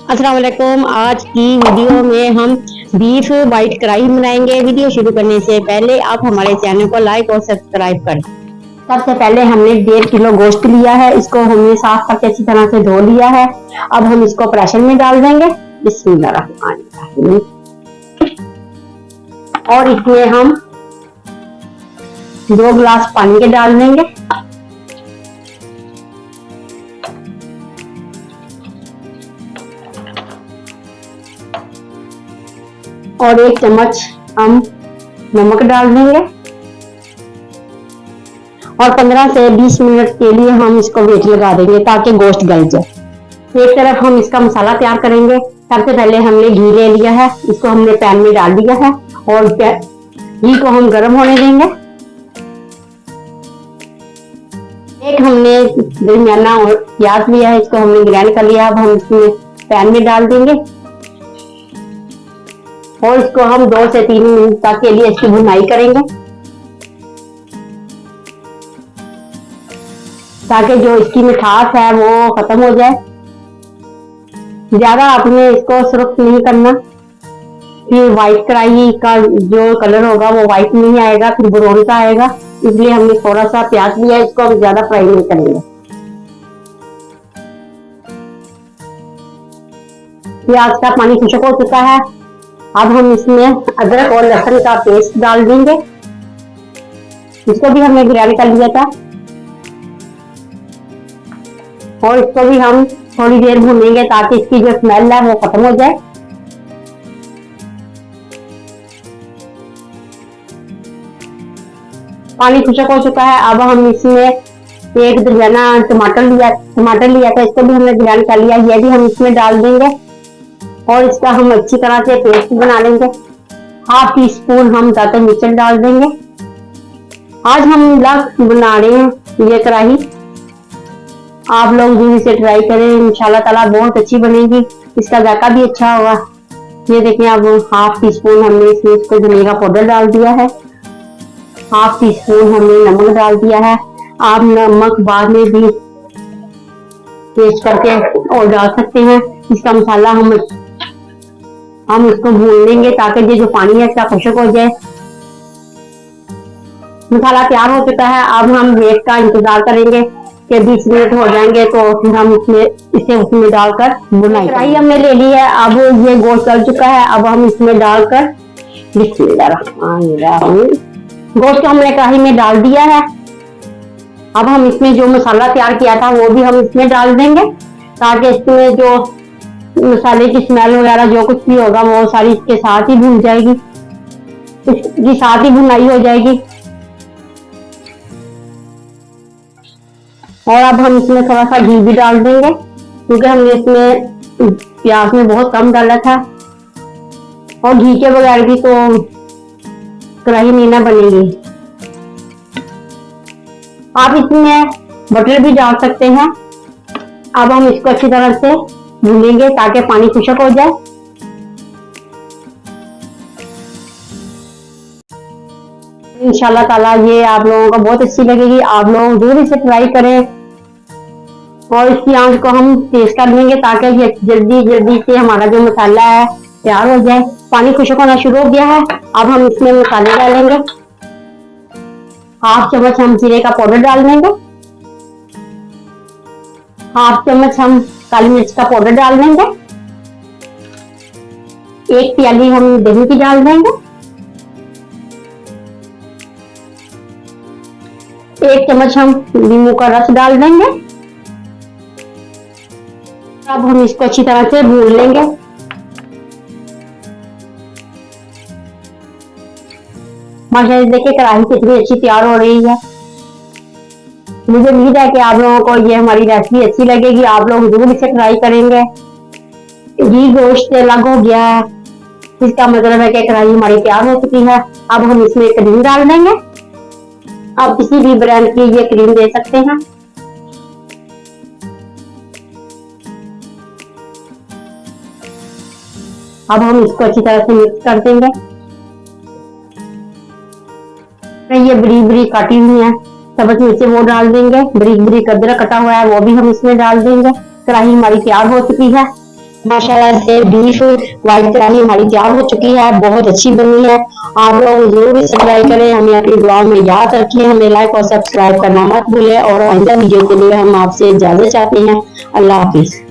अस्सलाम वालेकुम। आज की वीडियो में हम बीफ वाइट कढ़ाई बनाएंगे। वीडियो शुरू करने से पहले आप हमारे चैनल को लाइक और सब्सक्राइब करें। सबसे पहले हमने 1.5 किलो गोश्त लिया है। इसको हमने साफ करके अच्छी तरह से धो लिया है। अब हम इसको प्रेशर में डाल देंगे। बिस्मिल्लाहिर्रहमानिर्रहीम। और इसमें हम 2 गिलास पानी के डाल देंगे। और 1 चम्मच हम नमक डाल देंगे। और 15 से 20 मिनट के लिए हम इसको वेट लगा देंगे ताकि गोश्त गल जाए। एक तरफ हम इसका मसाला तैयार करेंगे। सबसे पहले हमने घी ले लिया है। इसको हमने पैन में डाल दिया है और घी को हम गर्म होने देंगे। एक हमने दरमियाना और प्याज लिया है। इसको हमने ग्राइंड कर लिया। अब हम इसमें पैन में डाल देंगे और इसको हम 2 से 3 मिनट तक के लिए इसकी भुनाई करेंगे ताकि जो इसकी मिठास है वो खत्म हो जाए। ज्यादा आपने इसको सुर्ख नहीं करना, फिर व्हाइट कढ़ाई का जो कलर होगा वो व्हाइट नहीं आएगा, फिर ब्राउन सा आएगा। इसलिए हमने थोड़ा सा प्याज लिया, इसको हम ज्यादा फ्राई नहीं करेंगे। प्याज का पानी खुश्क हो चुका है। अब हम इसमें अदरक और लहसुन का पेस्ट डाल देंगे। इसको भी हमने ग्राइंड कर लिया था और इसको भी हम थोड़ी देर भूनेंगे ताकि इसकी जो स्मेल है वो खत्म हो जाए। पानी खुश्क हो चुका है। अब हम इसमें एक दरमियाना टमाटर लिया था। इसको भी हमने ग्राइंड कर लिया। ये भी हम इसमें डाल देंगे और इसका हम अच्छी तरह से पेस्ट बना लेंगे। 1/2 टीस्पून हम दातुन मिर्च डाल देंगे। आज हम बना रहे हैं ये कढ़ाई। आप लोग भी इसे ट्राई करें, इंशाल्लाह ताला बहुत अच्छी बनेगी। इसका जायका भी अच्छा होगा। ये देखिए, अब 1/2 टीस्पून हमने इसमें इसको धनिया का पाउडर डाल दिया है। 1/2 टीस्पून हमने नमक डाल दिया है। आप नमक बाद में भी टेस्ट करके और डाल सकते हैं। इसका मसाला हम इसको भून लेंगे ताकि ये जो पानी है इसका खुश्क हो जाए। मसाला तैयार हो चुका है। अब हम वेट का इंतजार करेंगे कि 20 मिनट हो जाएंगे तो फिर हम इसे उसमें डालकर भुनाई। कढ़ाई हमने ले ली है। अब ये गोश्त गल चुका है। अब हम इसमें डालकर बिस्मिल्लाहिर्रहमानिर्रहीम गोश्त को हमने कढ़ाई में डाल दिया है। अब हम इसमें जो मसाला तैयार किया था वो भी हम इसमें डाल देंगे ताकि इसमें जो मसाले की स्मेल वगैरह जो कुछ भी होगा वो सारी इसके साथ ही भून जाएगी, इसकी साथ ही भुनाई हो जाएगी। और अब हम इसमें थोड़ा सा घी भी डाल देंगे क्योंकि हमने इसमें प्याज में बहुत कम डाला था और घी के बगैर भी तो कढ़ाई नहीं ना बनेगी। आप इसमें बटर भी डाल सकते हैं। अब हम इसको अच्छी तरह से भूनेंगे ताकि पानी खुश्क हो जाए। इंशाल्लाह ताला ये आप लोगों को बहुत अच्छी लगेगी। आप लोग जरूर इसे ट्राई करें और इसकी आंच को हम तेज कर लेंगे ताकि ये जल्दी से हमारा जो मसाला है तैयार हो जाए। पानी खुश्क होना शुरू हो गया है। अब हम इसमें मसाले डालेंगे। 1/2 चम्मच हम जीरे का पाउडर डाल देंगे। 1/2 चम्मच हम काली मिर्च का पाउडर डाल देंगे। 1 प्याली हम दही की डाल देंगे। 1 चम्मच हम नींबू का रस डाल देंगे। अब हम इसको अच्छी तरह से भून लेंगे। माशाल्लाह देखिए कढ़ाई कितनी अच्छी तैयार हो रही है। मुझे उम्मीद है कि आप लोगों को ये हमारी रेसिपी अच्छी लगेगी। आप लोग जरूर इसे ट्राई करेंगे। घी गोश्त अलग हो गया है, इसका मतलब है कि कढ़ाई हमारी तैयार हो चुकी है। अब हम इसमें क्रीम डाल देंगे। आप किसी भी ब्रांड की ये क्रीम दे सकते हैं। अब हम इसको अच्छी तरह से मिक्स कर देंगे। ये बरीक बरीक काटी हुई है सब्ज मिर्ची वो डाल देंगे। बरीक बरीक अदरक कटा हुआ है वो भी हम इसमें डाल देंगे। कढ़ाई हमारी तैयार हो चुकी है। माशाल्लाह से बीफ व्हाइट कढ़ाई हमारी तैयार हो चुकी है, बहुत अच्छी बनी है। आप लोग जरूर भी सब्सक्राइब करें, हमें अपनी दुआ में याद रखें, हमें लाइक और सब्सक्राइब करना मत भूलें और आइंदा वीडियो के लिए हम आपसे इजाजत चाहते हैं। अल्लाह हाफिज।